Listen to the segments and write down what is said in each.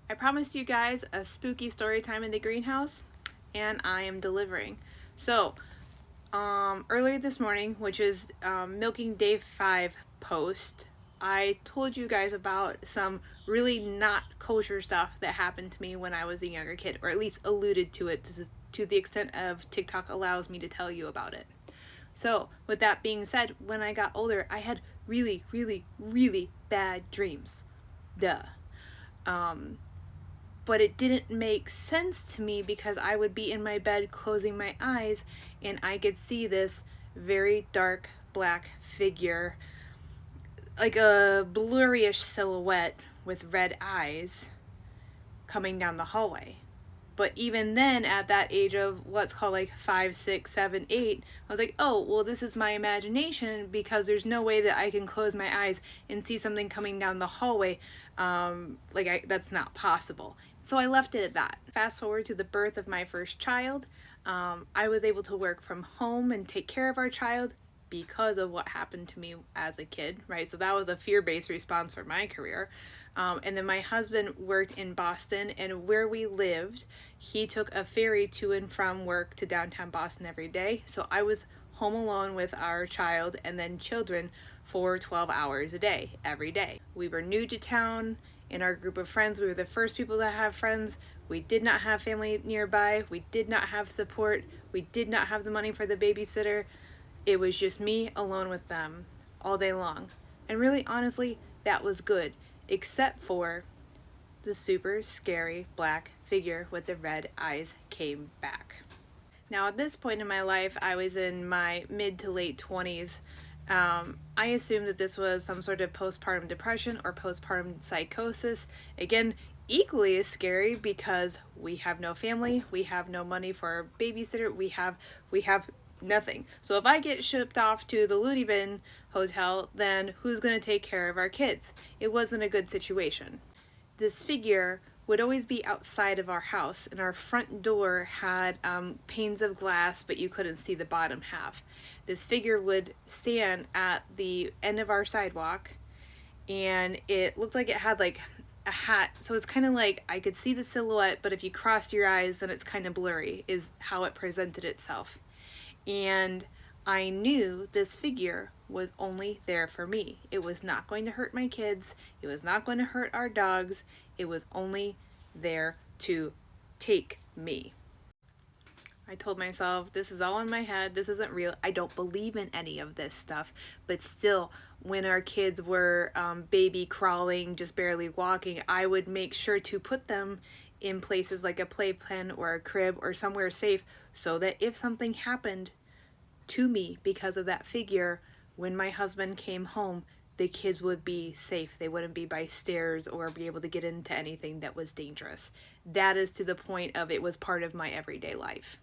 I promised you guys a spooky story time in the greenhouse, and I am delivering. So, earlier this morning, which is Milking Day 5 post, I told you guys about some really not kosher stuff that happened to me when I was a younger kid, or at least alluded to it to the extent of TikTok allows me to tell you about it. So, with that being said, when I got older, I had really, really, really bad dreams. Duh. Um, but it didn't make sense to me because I would be in my bed closing my eyes and I could see this very dark black figure, like a blurryish silhouette with red eyes, coming down the hallway. But even then, at that age of what's called like 5, 6, 7, 8, I was like, oh, well, this is my imagination because there's no way that I can close my eyes and see something coming down the hallway. That's not possible. So I left it at that. Fast forward to the birth of my first child. I was able to work from home and take care of our child because of what happened to me as a kid, right? So that was a fear-based response for my career. And then my husband worked in Boston, and where we lived, he took a ferry to and from work to downtown Boston every day. So I was home alone with our child and then children for 12 hours a day, every day. We were new to town. In our group of friends, we were the first people to have friends. We did not have family nearby. We did not have support. We did not have the money for the babysitter. It was just me alone with them all day long. And really, honestly, that was good, except for the super scary black figure with the red eyes came back. Now, at this point in my life, I was in my mid to late 20s. I assumed that this was some sort of postpartum depression or postpartum psychosis. Again, equally as scary because we have no family, we have no money for a babysitter, we have nothing. So if I get shipped off to the loony bin hotel, then who's going to take care of our kids? It wasn't a good situation. This figure would always be outside of our house, and our front door had panes of glass, but you couldn't see the bottom half. This figure would stand at the end of our sidewalk, and it looked like it had like a hat, so it's kind of like I could see the silhouette, but if you crossed your eyes, then it's kind of blurry, is how it presented itself. And I knew this figure was only there for me. It was not going to hurt my kids. It was not going to hurt our dogs. It was only there to take me. I told myself, this is all in my head. This isn't real. I don't believe in any of this stuff. But still, when our kids were baby crawling, just barely walking, I would make sure to put them in places like a playpen or a crib or somewhere safe so that if something happened to me because of that figure, when my husband came home, the kids would be safe. They wouldn't be by stairs or be able to get into anything that was dangerous. That is to the point of it was part of my everyday life.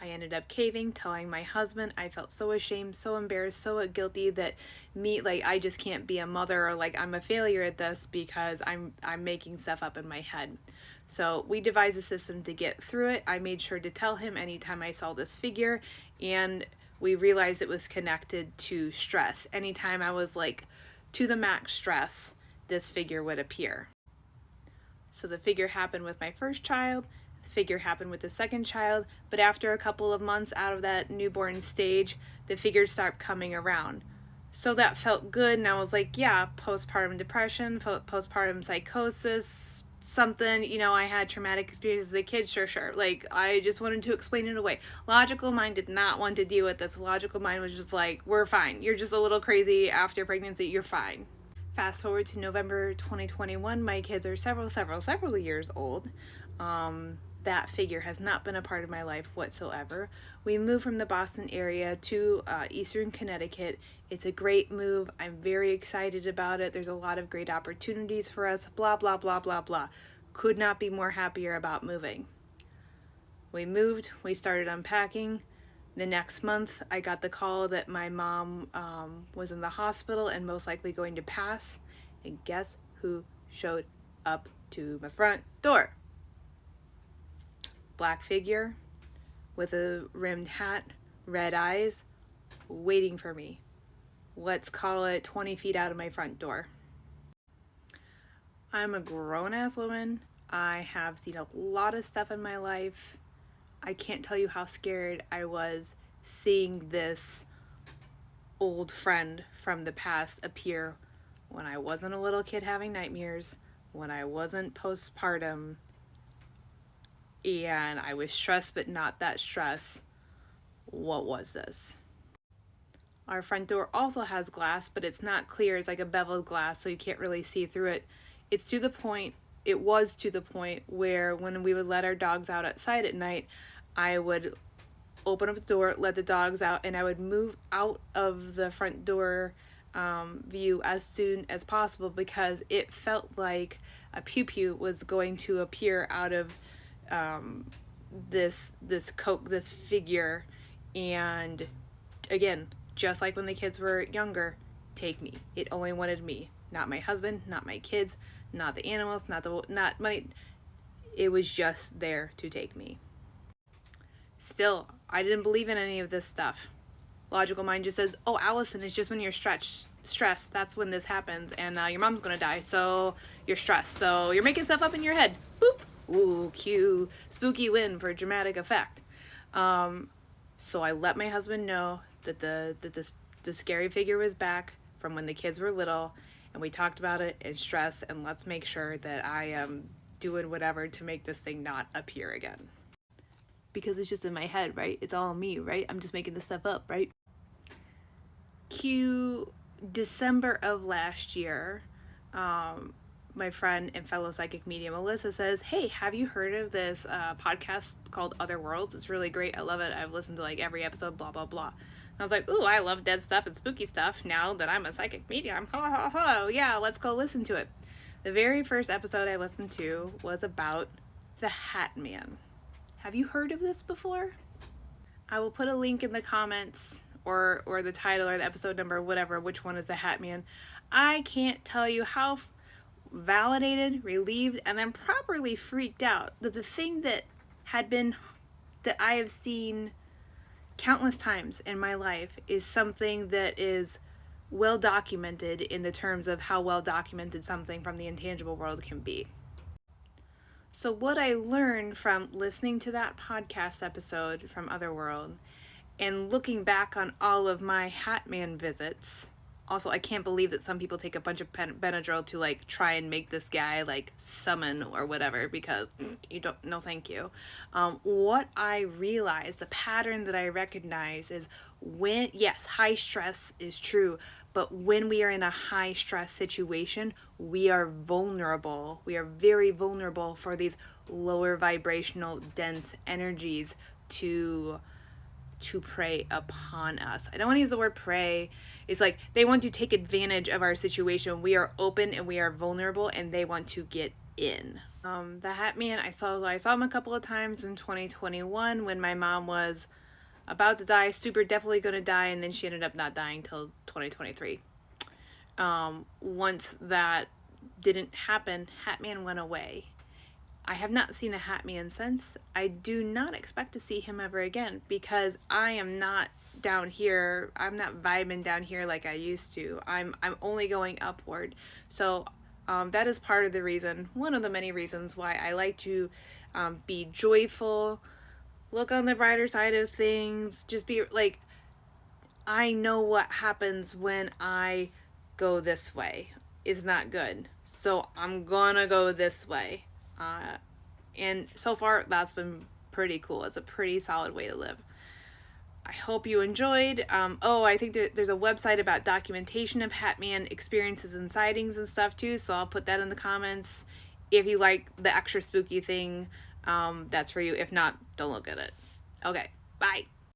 I ended up caving, telling my husband. I felt so ashamed, so embarrassed, so guilty that I just can't be a mother, or like I'm a failure at this because I'm making stuff up in my head. So we devised a system to get through it. I made sure to tell him anytime I saw this figure, and we realized it was connected to stress. Anytime I was like to the max stress, this figure would appear. So the figure happened with my first child, the figure happened with the second child, but after a couple of months out of that newborn stage, the figures stopped coming around. So that felt good, and I was like, yeah, postpartum depression, postpartum psychosis, something, I had traumatic experiences as a kid, sure. Like, I just wanted to explain it away. Logical mind did not want to deal with this. Logical mind was just like, we're fine. You're just a little crazy after pregnancy. You're fine. Fast forward to November 2021. My kids are several years old. That figure has not been a part of my life whatsoever. We moved from the Boston area to Eastern Connecticut. It's a great move. I'm very excited about it. There's a lot of great opportunities for us. Blah, blah, blah, blah, blah. Could not be more happier about moving. We moved. We started unpacking. The next month, I got the call that my mom was in the hospital and most likely going to pass. And guess who showed up to my front door? Black figure with a rimmed hat, red eyes, waiting for me. Let's call it 20 feet out of my front door. I'm a grown-ass woman. I have seen a lot of stuff in my life. I can't tell you how scared I was seeing this old friend from the past appear when I wasn't a little kid having nightmares, when I wasn't postpartum, and I was stressed but not that stressed. What was this? Our front door also has glass, but it's not clear. It's like a beveled glass, so you can't really see through it. It's to the point, it was to the point where when we would let our dogs out outside at night, I would open up the door, let the dogs out, and I would move out of the front door view as soon as possible because it felt like a pew was going to appear out of this figure, and again, just like when the kids were younger, take me. It only wanted me, not my husband, not my kids, not the animals, not money. It was just there to take me. Still, I didn't believe in any of this stuff. Logical mind just says, "Oh, Allison, it's just when you're stressed. That's when this happens, and your mom's gonna die, so you're stressed. So you're making stuff up in your head." Boop. Ooh, cue spooky win for dramatic effect. So I let my husband know that the scary figure was back from when the kids were little, and we talked about it and stress, and let's make sure that I am doing whatever to make this thing not appear again. Because it's just in my head, right? It's all me, right? I'm just making this stuff up, right? Q December of last year, my friend and fellow psychic medium Alyssa says, "Hey, have you heard of this podcast called Other Worlds? It's really great. I love it. I've listened to like every episode, blah, blah, blah." And I was like, "Ooh, I love dead stuff and spooky stuff now that I'm a psychic medium. Ha ha ha. Yeah, let's go listen to it." The very first episode I listened to was about the Hatman. Have you heard of this before? I will put a link in the comments or the title or the episode number, whatever, which one is the Hatman. I can't tell you how validated, relieved, and then properly freaked out that the thing that I have seen countless times in my life is something that is well documented in the terms of how well documented something from the intangible world can be. So what I learned from listening to that podcast episode from Otherworld and looking back on all of my Hatman visits, also I can't believe that some people take a bunch of Benadryl to like try and make this guy like summon or whatever, because you don't, no thank you. What I realized, the pattern that I recognize is when, yes, high stress is true, but when we are in a high stress situation, we are vulnerable. We are very vulnerable for these lower vibrational, dense energies to prey upon us. I don't want to use the word prey. It's like they want to take advantage of our situation. We are open and we are vulnerable, and they want to get in. The Hatman, I saw him a couple of times in 2021 when my mom was about to die, super definitely gonna die, and then she ended up not dying till 2023. Once that didn't happen, Hatman went away. I have not seen a Hatman since. I do not expect to see him ever again because I am not down here. I'm not vibing down here like I used to. I'm only going upward. So that is part of the reason, one of the many reasons why I like to be joyful, look on the brighter side of things, just be like, I know what happens when I go this way is not good, so I'm gonna go this way, and so far that's been pretty cool. It's a pretty solid way to live. I hope you enjoyed. I think there's a website about documentation of Hatman experiences and sightings and stuff too, so I'll put that in the comments. If you like the extra spooky thing, that's for you. If not, don't look at it. Okay, bye.